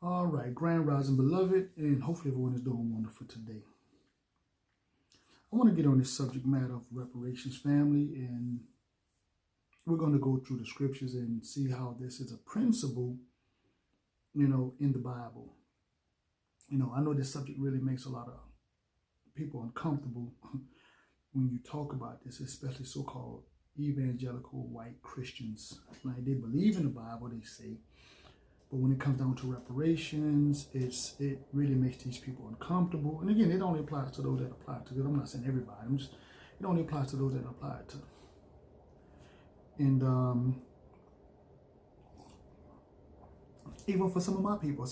All right, Grand Rising, beloved, and hopefully everyone is doing wonderful today. I want to get on this subject matter of reparations, family, and we're going to go through the scriptures and see how this is a principle, in the Bible. I know this subject really makes a lot of people uncomfortable when you talk about this, especially so-called evangelical white Christians. Like, they believe in the Bible, they say, but when it comes down to reparations, it really makes these people uncomfortable. And again, it only applies to those that apply to it. I'm not saying everybody. It only applies to those that apply to. And even for some of my people,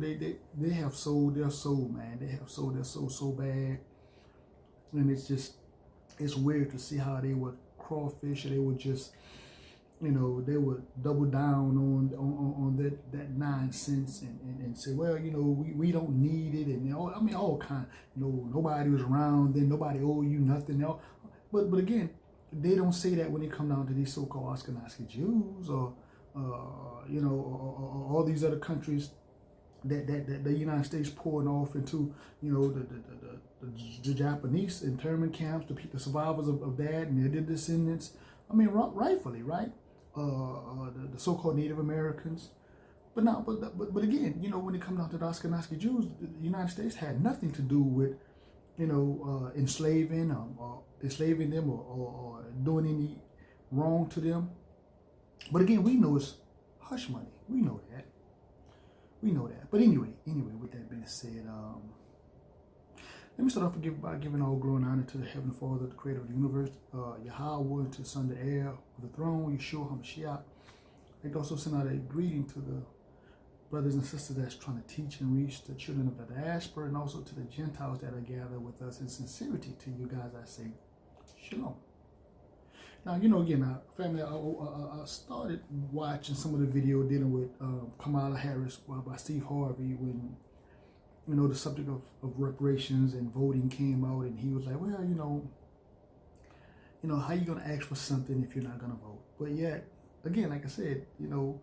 they have sold their soul, man. They have sold their soul so bad, and it's weird to see how they would crawfish, or they would just, they would double down on that nonsense and say, well, we don't need it, and all kind. Nobody was around then, nobody owe you nothing. But again, they don't say that when they come down to these so-called Ashkenazi Jews or all these other countries that the United States pouring off into, the Japanese internment camps, the survivors of that and their descendants. Rightfully, right? The so-called Native Americans. But again, when it comes down to the Ashkenazi Jews, the United States had nothing to do with, enslaving them or doing any wrong to them. But again, we know it's hush money. We know that. But anyway, with that being said, let me start off by giving all glory and honor to the Heavenly Father, the creator of the universe, Yahweh, to the Son, the heir of the throne, Yeshua HaMashiach. I'd like to also send out a greeting to the brothers and sisters that's trying to teach and reach the children of the diaspora, and also to the Gentiles that are gathered with us in sincerity. To you guys, I say, Shalom. Now, again, family, I started watching some of the video dealing with Kamala Harris by Steve Harvey when, the subject of reparations and voting came out, and he was like, well, how you going to ask for something if you're not going to vote? But yet, again, like I said, none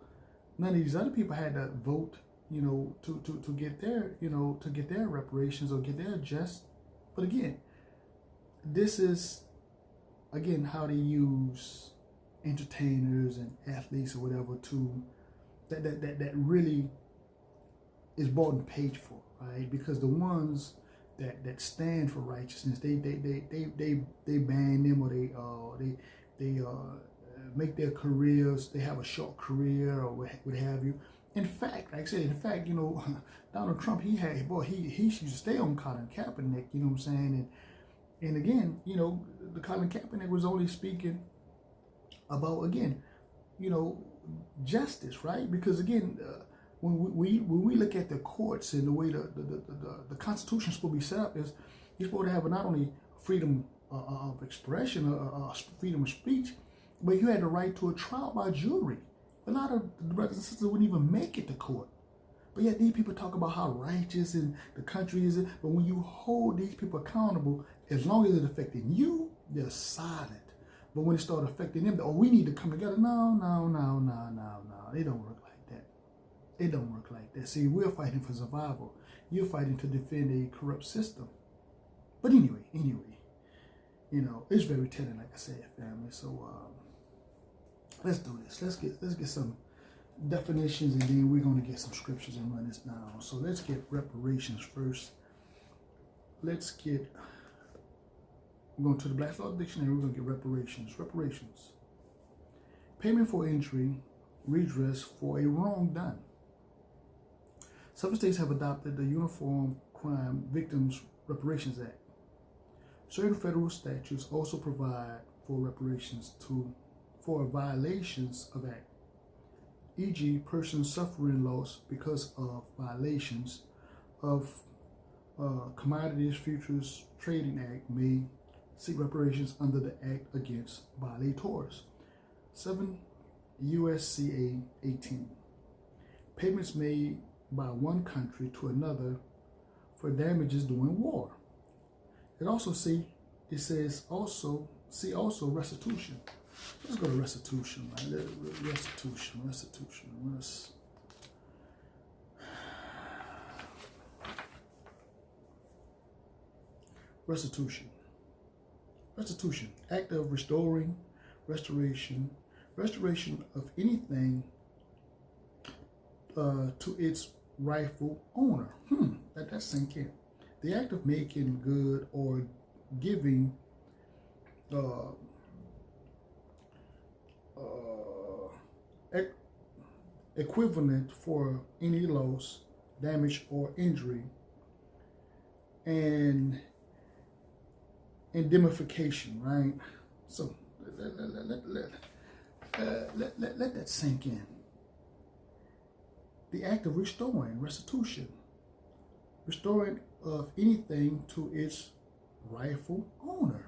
of these other people had to vote, to get their reparations or get their just. But again, this is, again, how they use entertainers and athletes or whatever to that really is bought and paid for, right? Because the ones that stand for righteousness, they ban them, or they make their careers. They have a short career or what have you. In fact, like I said, Donald Trump, he used to stay on Colin Kaepernick. You know what I'm saying? And again, the Colin Kaepernick was only speaking about, again, justice, right? Because again, when we look at the courts and the way the Constitution is supposed to be set up, is you're supposed to have not only freedom of expression, freedom of speech, but you had the right to a trial by jury. A lot of the brothers and sisters wouldn't even make it to court. But yet these people talk about how righteous and the country is. But when you hold these people accountable, as long as it's affecting you, they're silent. But when it starts affecting them, we need to come together. No. They don't work like that. It don't work like that. See, we're fighting for survival. You're fighting to defend a corrupt system. But anyway, it's very telling, like I said, family. So let's do this. Let's get some definitions, and then we're going to get some scriptures and run this down. So let's get reparations first. We're going to the Black's Law Dictionary. We're going to get reparations. Reparations: payment for injury, redress for a wrong done. Several states have adopted the Uniform Crime Victims Reparations Act. Certain federal statutes also provide for reparations for violations of act. E.g., persons suffering loss because of violations of Commodities Futures Trading Act may seek reparations under the Act against violators. 7 U.S.C.A. 18. Payments made by one country to another for damages during war. See also restitution. Let's go to restitution, right? Restitution. restitution. Restitution, act of restoring, restoration of anything to its rightful owner. Let that sink in. The act of making good or giving equivalent for any loss, damage, or injury, and indemnification, right? So let that sink in. The act of restoring, restitution, restoring of anything to its rightful owner.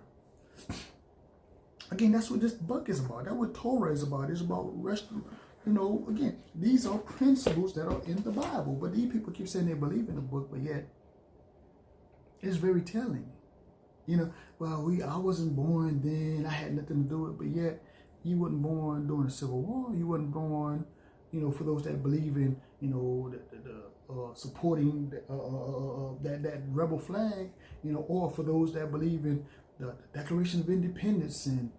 Again, that's what this book is about. That's what Torah is about. It's about again, these are principles that are in the Bible. But these people keep saying they believe in the book, but yet it's very telling. Well, I wasn't born then. I had nothing to do with it, but yet you wasn't born during the Civil War. You wasn't born, for those that believe in, supporting that rebel flag, or for those that believe in the Declaration of Independence and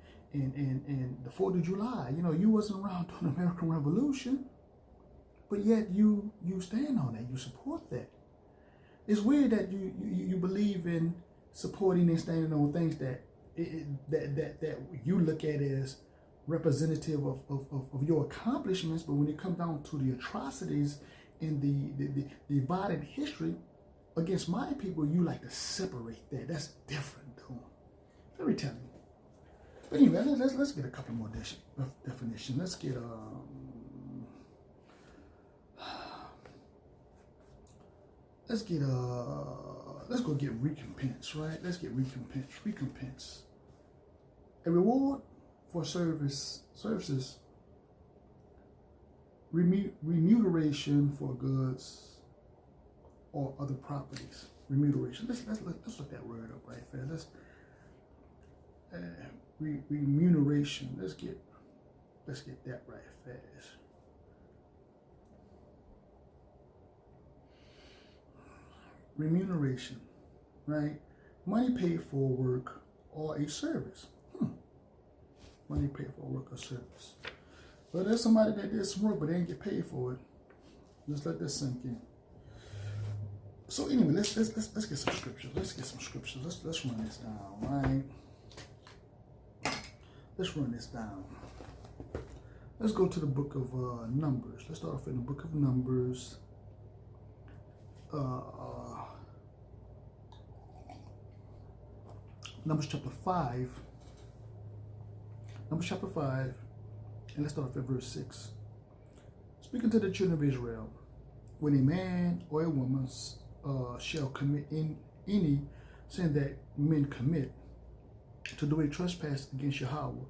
the 4th of July. You wasn't around during the American Revolution, but yet you stand on that, you support that. It's weird that you believe in supporting and standing on things that you look at as representative of your accomplishments, but when it comes down to the atrocities and the violent history against my people, you like to separate that. That's different, though. Very telling. But anyway, let's get a couple more definitions. Let's get let's go get recompense, right? Let's get recompense. A reward for services, remuneration for goods or other properties. Remuneration. Let's look that word up right there. Let's remuneration. Let's get that right fast. Remuneration, right? Money paid for work or a service. Money paid for work or service. Well, there's somebody that did some work, but they didn't get paid for it. Just let that sink in. So anyway, let's get some scriptures. Let's run this down, right? Let's run this down. Let's go to the book of Numbers. Let's start off in the book of Numbers. Numbers chapter 5. Numbers chapter 5, and let's start off at verse 6. Speaking to the children of Israel, when a man or a woman shall commit in any sin that men commit, to do a trespass against Yahweh,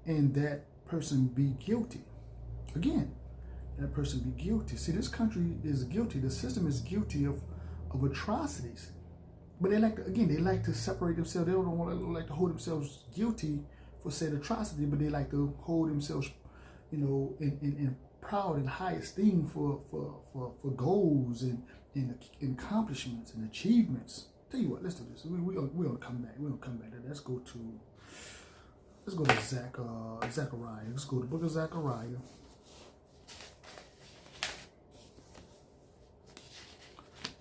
and that person be guilty. Again, that person be guilty. See, this country is guilty. The system is guilty of atrocities. But they like to separate themselves. They don't like to hold themselves guilty for said atrocity, but they like to hold themselves, in proud and high esteem for goals and accomplishments and achievements. Tell you what, let's do this. We're gonna come back. We're gonna come back. Let's go to Zechariah. Let's go to the book of Zechariah.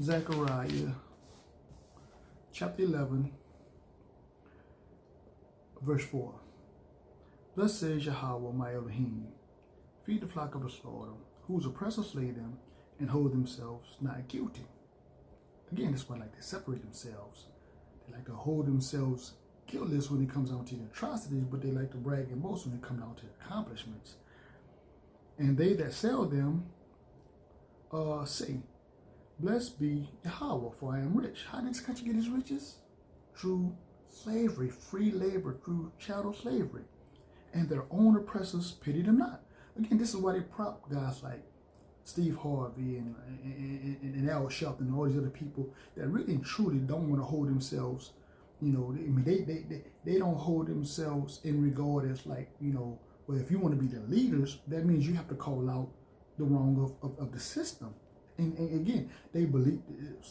Zechariah, chapter 11, verse 4. Thus says Yahweh, my Elohim, feed the flock of the slaughter, whose oppressors slay them, and hold themselves not guilty. Again, that's why they separate themselves. They like to hold themselves guiltless when it comes down to the atrocities, but they like to brag and boast when it comes down to the accomplishments. And they that sell them say, blessed be Yahweh, for I am rich. How did this country get its riches? Through slavery, free labor, through chattel slavery. And their own oppressors pity them not. Again, this is why they prop guys like Steve Harvey and Al Shelton and all these other people that really and truly don't want to hold themselves, they don't hold themselves in regard as well, if you want to be the leaders, that means you have to call out the wrong of the system. And again, they believe,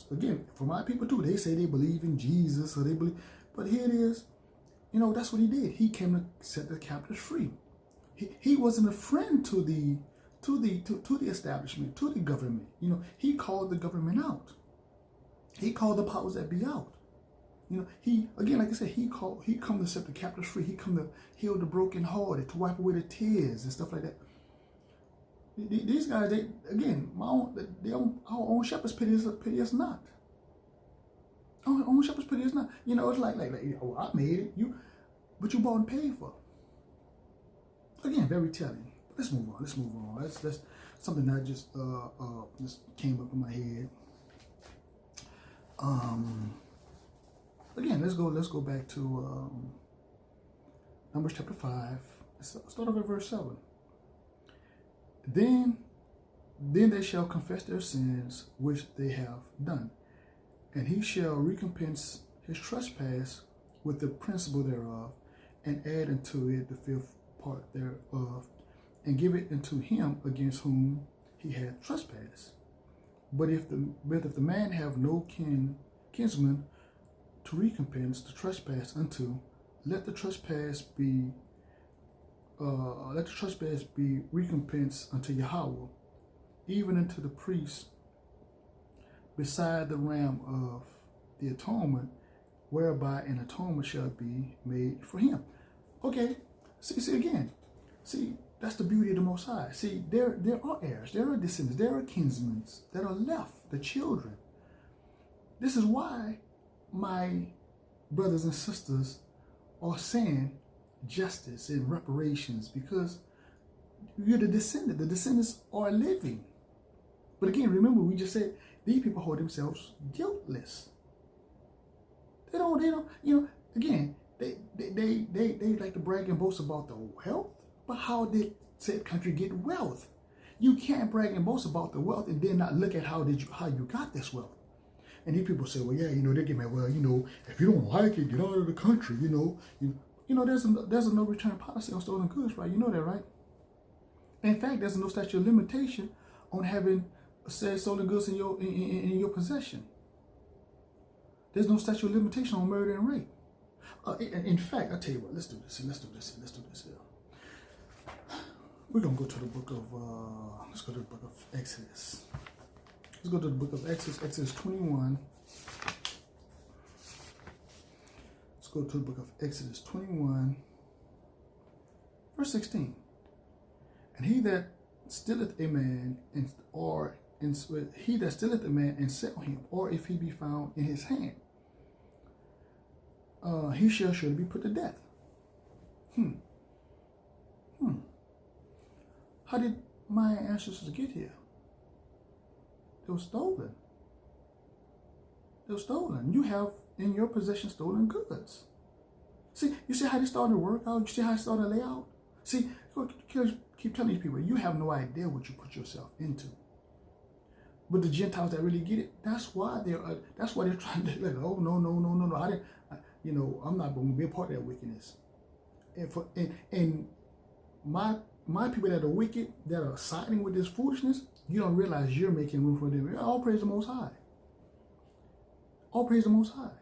again, for my people too, they say they believe in Jesus, or they believe, but here it is, you know, that's what he did. He came to set the captives free. He wasn't a friend to the establishment, to the government. You know, he called the government out. He called the powers that be out. You know, he, again, like I said, he come to set the captives free. He come to heal the brokenhearted, to wipe away the tears and stuff like that. These guys, they, again, our own shepherds pity us not. Our own shepherds pity us not. You know, it's like oh, I made it, but you bought and paid for. Again, very telling. Let's move on. That's something that just came up in my head. Again, let's go back to Numbers chapter 5. Let's start off at verse 7. Then they shall confess their sins which they have done, and he shall recompense his trespass with the principal thereof, and add unto it the fifth part thereof, and give it unto him against whom he had trespassed. But if the man have no kinsman to recompense the trespass unto, let the trespass be recompensed unto Yahweh, even unto the priest, beside the ram of the atonement, whereby an atonement shall be made for him. Okay, see again. See, that's the beauty of the Most High. See, there are heirs, there are descendants, there are kinsmen that are left, the children. This is why my brothers and sisters are saying justice and reparations, because you're the descendant. The descendants are living. But again, remember, we just said these people hold themselves guiltless. They don't, you know, again, they like to brag and boast about the wealth, but how did said country get wealth? You can't brag and boast about the wealth and then not look at how you got this wealth. And these people say, well, yeah, you know, they get mad. Well, you know, if you don't like it, get out of the country. You know, there's a no return policy on stolen goods, right? You know that, right? In fact, there's no statute of limitation on having said stolen goods in your possession. There's no statute of limitation on murder and rape. In fact, I tell you what, let's do this. We're gonna go to the book of Exodus. Let's go to the book of Exodus 21. Let's go to the book of Exodus 21, verse 16. And he that stealeth a man and sell him, or if he be found in his hand, he shall surely be put to death. How did my ancestors get here? They were stolen. You have in your possession stolen goods. See, you see how they started to work out? You see how it started to lay out? See, keep telling these people, you have no idea what you put yourself into. But the Gentiles that really get it, that's why they're trying to like, oh no, I'm not going to be a part of that wickedness. And my people that are wicked, that are siding with this foolishness, you don't realize you're making room for them. All praise the Most High. All praise the Most High.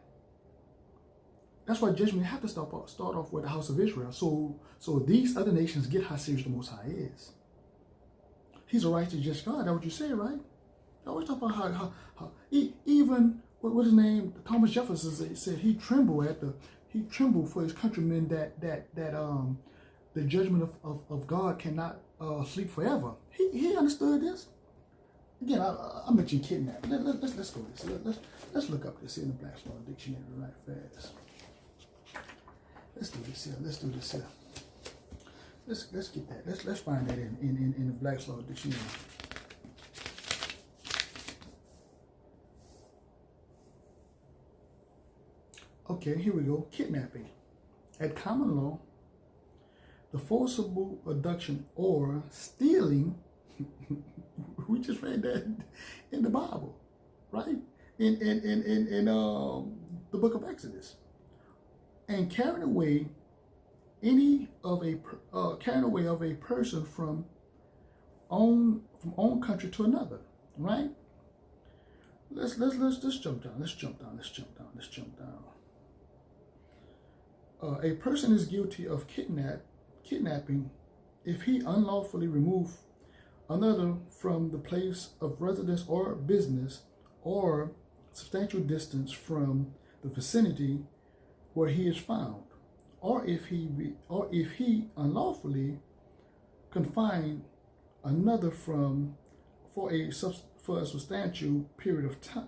That's why judgment have to start off with the house of Israel. So these other nations get how serious the Most High is. He's a righteous, just God. That's what you say, right? I always talk about how even what's his name, Thomas Jefferson said he trembled for his countrymen that the judgment of God cannot sleep forever. He understood this. Again, I mentioned kidnapping. Let's go this. Let's look up this in the Black's Law Dictionary right fast. Let's do this here. Let's get that. Let's find that in the Black's Law Dictionary. Okay, here we go. Kidnapping. At common law, the forcible abduction or stealing, we just read that in the Bible, right? In the book of Exodus. And carrying away of a person from own country to another, right? let's jump down. Let's jump down. A person is guilty of kidnapping if he unlawfully remove another from the place of residence or business, or substantial distance from the vicinity where he is found, or if he unlawfully confine another for a substantial period of time,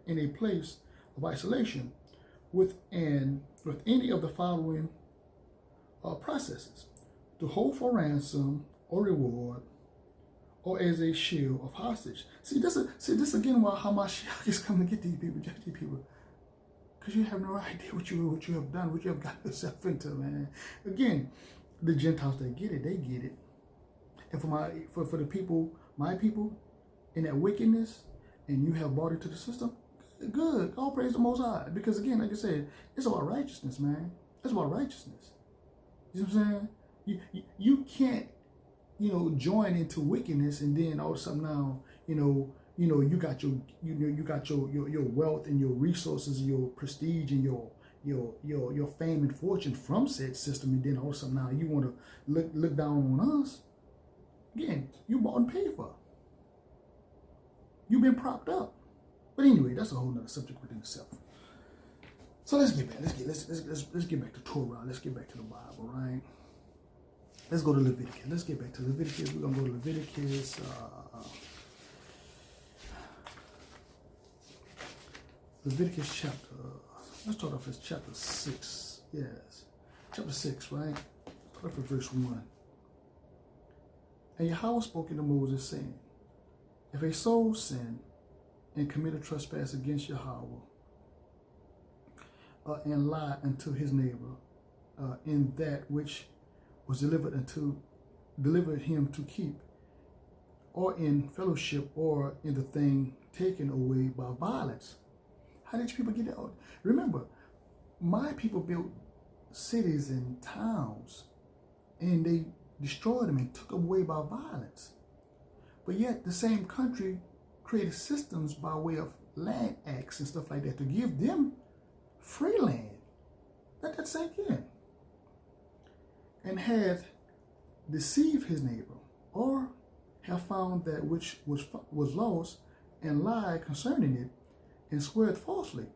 in a place of isolation with any of the following processes: to hold for ransom or reward, or as a shield of hostage. See this again why how my Mashiach is coming to get these people, judge these people, because you have no idea what you have done, what you have got yourself into, man. Again, the Gentiles, they get it. And for the people, my people, in that wickedness, and you have bought into the system, good. All praise the Most High. Because again, like I said, it's about righteousness, man. It's about righteousness. You know what I'm saying? You can't, join into wickedness and then all of a sudden now, you got your wealth and your resources, your prestige and your fame and fortune from said system, and then all of a sudden now you want to look down on us. Again, you bought and paid for. You've been propped up. But anyway, that's a whole nother subject within itself. So let's get back. Let's get back to Torah. Let's get back to the Bible, right? Let's go to Leviticus. Let's get back to Leviticus. We're gonna go to Leviticus. Leviticus chapter. Let's start off as chapter 6. Yes, chapter 6, right? Start off at verse 1. And Yahweh spoke unto Moses, saying, if a soul sin and commit a trespass against Yahweh, and lie unto his neighbor in that which was delivered him to keep, or in fellowship, or in the thing taken away by violence. How did people get out? Remember, my people built cities and towns, and they destroyed them and took them away by violence. But yet the same country created systems by way of land acts and stuff like that to give them free land. Let that sink in. And have deceived his neighbor, or have found that which was lost, and lied concerning it, and swear falsely.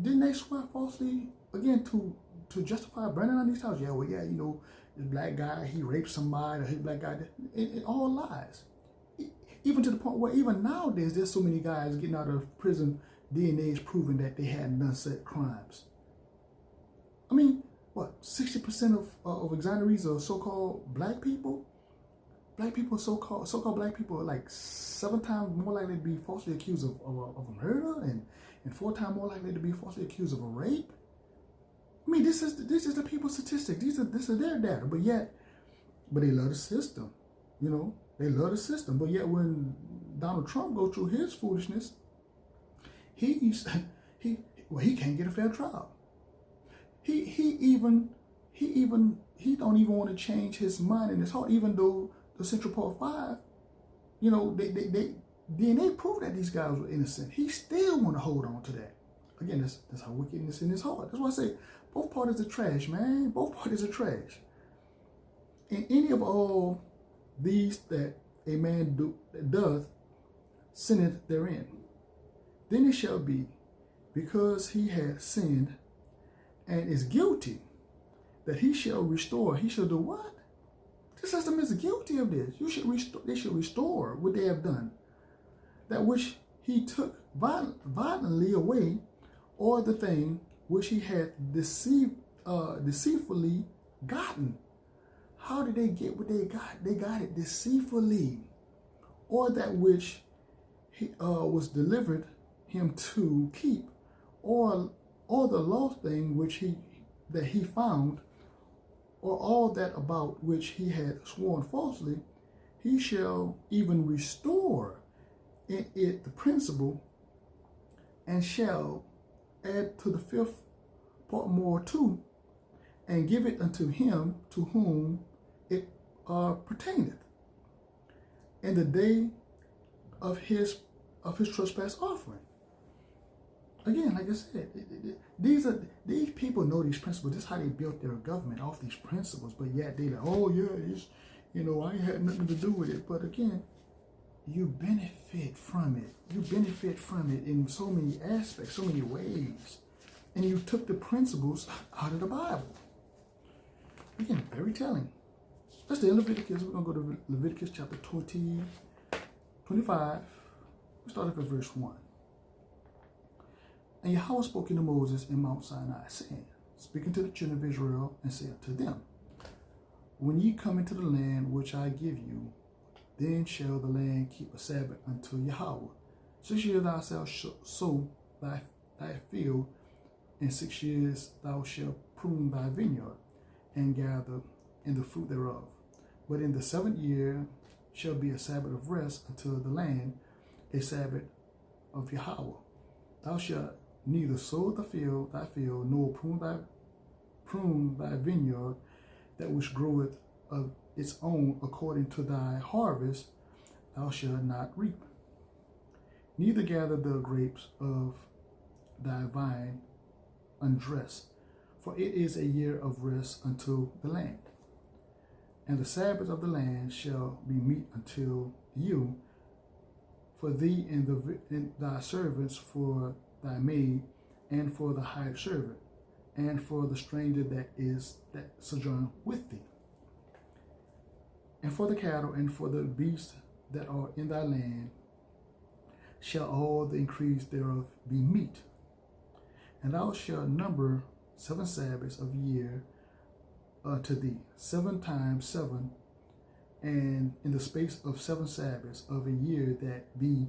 Didn't they swear falsely again to justify burning on these houses? Yeah, well, yeah, this black guy, he raped somebody, or his black guy, it all lies. Even to the point where even nowadays, there's so many guys getting out of prison, DNA is proving that they hadn't done said crimes. I mean, what, 60% of exonerees are so-called black people? Black people, so-called black people are like 7 times more likely to be falsely accused of a murder, and 4 times more likely to be falsely accused of a rape. I mean, this is the people's statistic. This is their data, but they love the system, They love the system, but yet when Donald Trump goes through his foolishness, he can't get a fair trial. He don't even want to change his mind and his heart, even though the Central Park 5, they DNA proved that these guys were innocent. He still want to hold on to that. Again, that's how wickedness in his heart. That's why I say both parties are trash, man. Both parties are trash. And any of all these that a man doth, sinneth therein. Then it shall be, because he hath sinned and is guilty, that he shall restore. He shall do what? The system is guilty of this. They should restore what they have done, that which he took violently away, or the thing which he had deceitfully gotten. How did they get what they got? They got it deceitfully. Or that which he was delivered him to keep, or the lost thing which he found, or all that about which he had sworn falsely, he shall even restore in it the principal, and shall add to the 5th part more too, and give it unto him to whom it pertaineth. And the day of his of his trespass offering. Again, like I said, these people know these principles. This is how they built their government, off these principles. But yet they like, oh yeah, I ain't had nothing to do with it. But again, you benefit from it. You benefit from it in so many aspects, so many ways. And you took the principles out of the Bible. Again, very telling. Let's stay in Leviticus. We're going to go to Leviticus chapter 25. We start at verse 1. And Yahweh spoke unto Moses in Mount Sinai, saying, speaking to the children of Israel, and said to them, when ye come into the land which I give you, then shall the land keep a Sabbath unto Yahweh. 6 years thou shalt sow thy field, and 6 years thou shalt prune thy vineyard, and gather in the fruit thereof. But in the 7th year shall be a Sabbath of rest unto the land, a Sabbath of Yahweh. Thou shalt neither sow thy field, nor prune thy vineyard, that which groweth of its own according to thy harvest, thou shalt not reap. Neither gather the grapes of thy vine undressed, for it is a year of rest unto the land. And the Sabbath of the land shall be meat until you, for thee and thy servants, for thy maid, and for the hired servant, and for the stranger that sojourn with thee, and for the cattle, and for the beasts that are in thy land, shall all the increase thereof be meat. And thou shalt number 7 Sabbaths of year unto thee, 7 times 7, and in the space of 7 Sabbaths of a year that be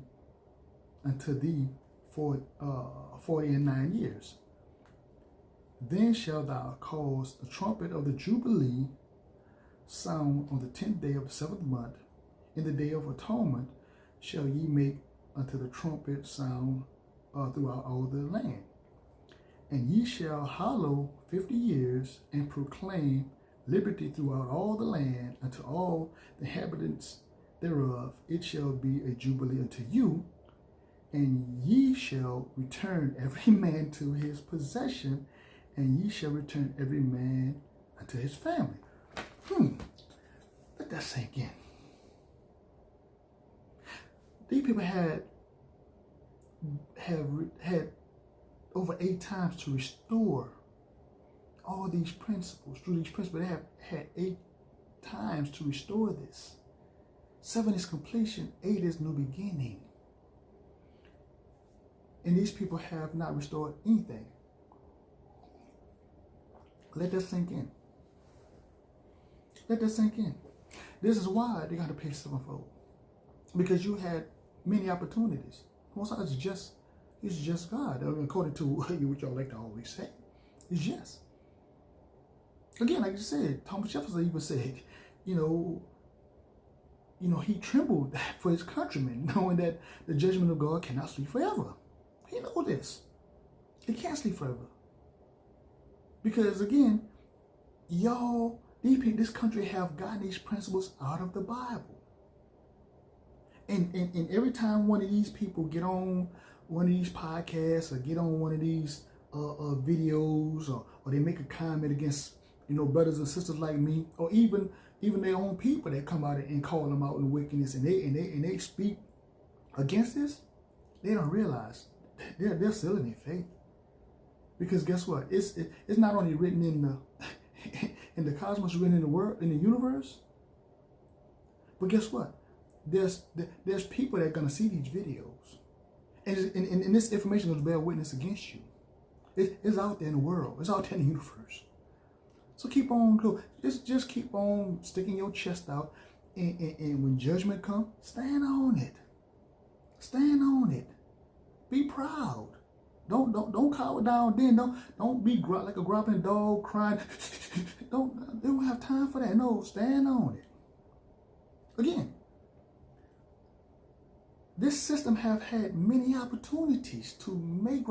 unto thee for 49 years. Then shalt thou cause the trumpet of the Jubilee sound on the 10th day of the 7th month. In the day of atonement shall ye make unto the trumpet sound throughout all the land. And ye shall hallow 50 years, and proclaim liberty throughout all the land unto all the inhabitants thereof. It shall be a jubilee unto you, and ye shall return every man to his possession, and ye shall return every man unto his family. Let that sink in. These people had over 8 times to restore all these principles. Through these principles, they have had 8 times to restore this. 7 is completion, 8 is new beginning. And these people have not restored anything. Let that sink in. Let that sink in. This is why they got to pay 7-fold. Because you had many opportunities. Most times it's just God. According to what y'all like to always say. It's just. Again, like you said, Thomas Jefferson even said, he trembled for his countrymen, knowing that the judgment of God cannot sleep forever. He knows this. It can't sleep forever. Because again, this country have gotten these principles out of the Bible. And every time one of these people get on one of these podcasts or get on one of these videos or they make a comment against, brothers and sisters like me, or even their own people that come out and call them out in wickedness, and they speak against this, they don't realize they're still in their faith. Because guess what? It's not only written in the cosmos, written in the world, in the universe. But guess what? There's people that are gonna see these videos, and this information is going to bear witness against you. It's out there in the world. It's out there in the universe. So keep on, just keep on sticking your chest out, and when judgment comes, stand on it. Stand on it. Be proud. Don't cower down. Then don't be like a groveling dog crying. They don't have time for that. No, stand on it. Again, this system have had many opportunities to make.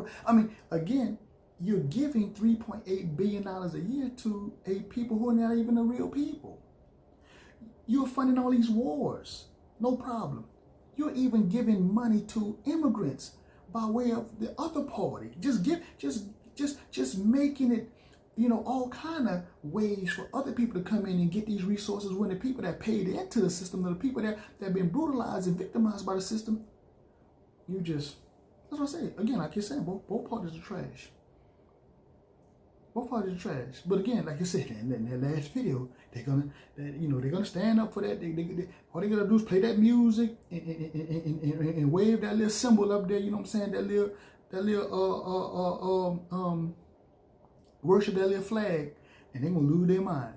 Again, you're giving $3.8 billion a year to people who are not even the real people. You're funding all these wars. No problem. You're even giving money to immigrants by way of the other party. Just making it, all kind of ways for other people to come in and get these resources when the people that paid into the system, the people that have been brutalized and victimized by the system, that's what I say. Again, like you're saying, both parties are trash. Both parties are trash. But again, like I said, in that last video, they're gonna stand up for that. All they gotta do is play that music and wave that little symbol up there. You know what I'm saying? That little worship that little flag, and they're gonna lose their mind.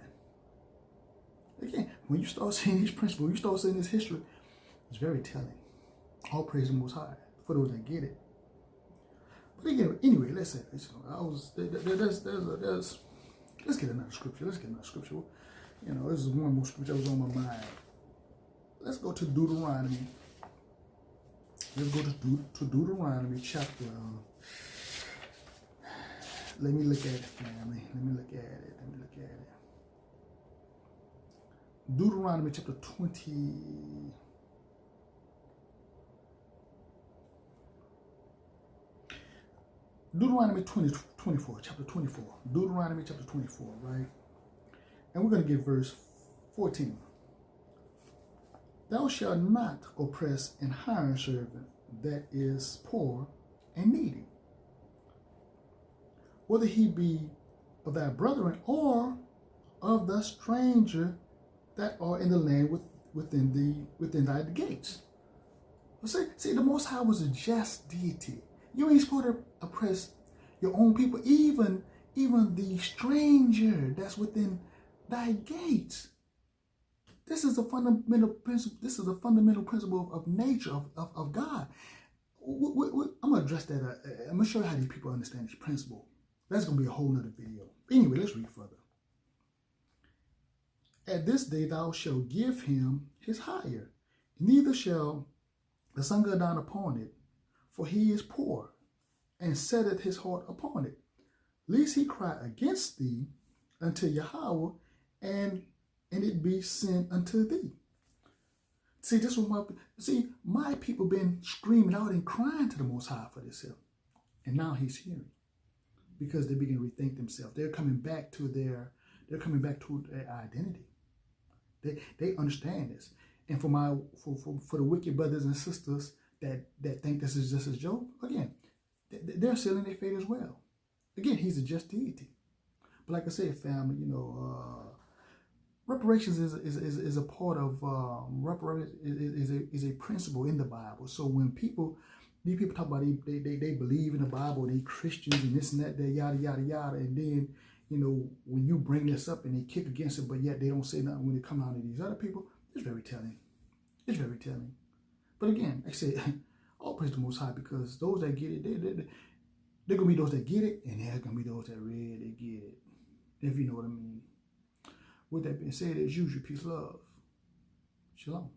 Again, when you start seeing these principles, you start seeing this history, it's very telling. All praise the Most High for those that get it. But again, anyway, let's get another scripture. This is one more scripture that was on my mind. Let's go to Deuteronomy. Let's go to Deuteronomy chapter. Let me look at it, family. Let me look at it. Deuteronomy chapter 20. Deuteronomy 24, chapter 24. Deuteronomy chapter 24, right? And we're going to get verse 14. Thou shalt not oppress an hired servant that is poor and needy, whether he be of thy brethren or of the stranger that are in the land within thy gates. See, the Most High was a just deity. You ain't supposed to oppress your own people, even the stranger that's within thy gates. This is a fundamental principle. This is a fundamental principle of nature of God. I'm gonna address that. I'm gonna show you how these people understand this principle. That's gonna be a whole nother video. Anyway, let's read further. At this day thou shalt give him his hire, neither shall the sun go down upon it, for he is poor, and setteth his heart upon it, lest he cry against thee unto Yahweh, and it be sin unto thee. See, my people been screaming out and crying to the Most High for this help, and now he's hearing, because they begin to rethink themselves. They're coming back to their identity. They understand this, and for the wicked brothers and sisters that think this is just a joke, again, they're sealing their fate as well. Again, he's a just deity. But like I said, family, reparations is a part of reparations is a principle in the Bible. So when these people talk about they believe in the Bible, they Christians and this and that, yada yada yada, and then when you bring this up and they kick against it, but yet they don't say nothing when they come out of these other people, it's very telling. It's very telling. But again, like I said, all praise the Most High, because those that get it, they're going to be those that get it, and there's going to be those that really get it, if you know what I mean. With that being said, as usual, peace, love, shalom.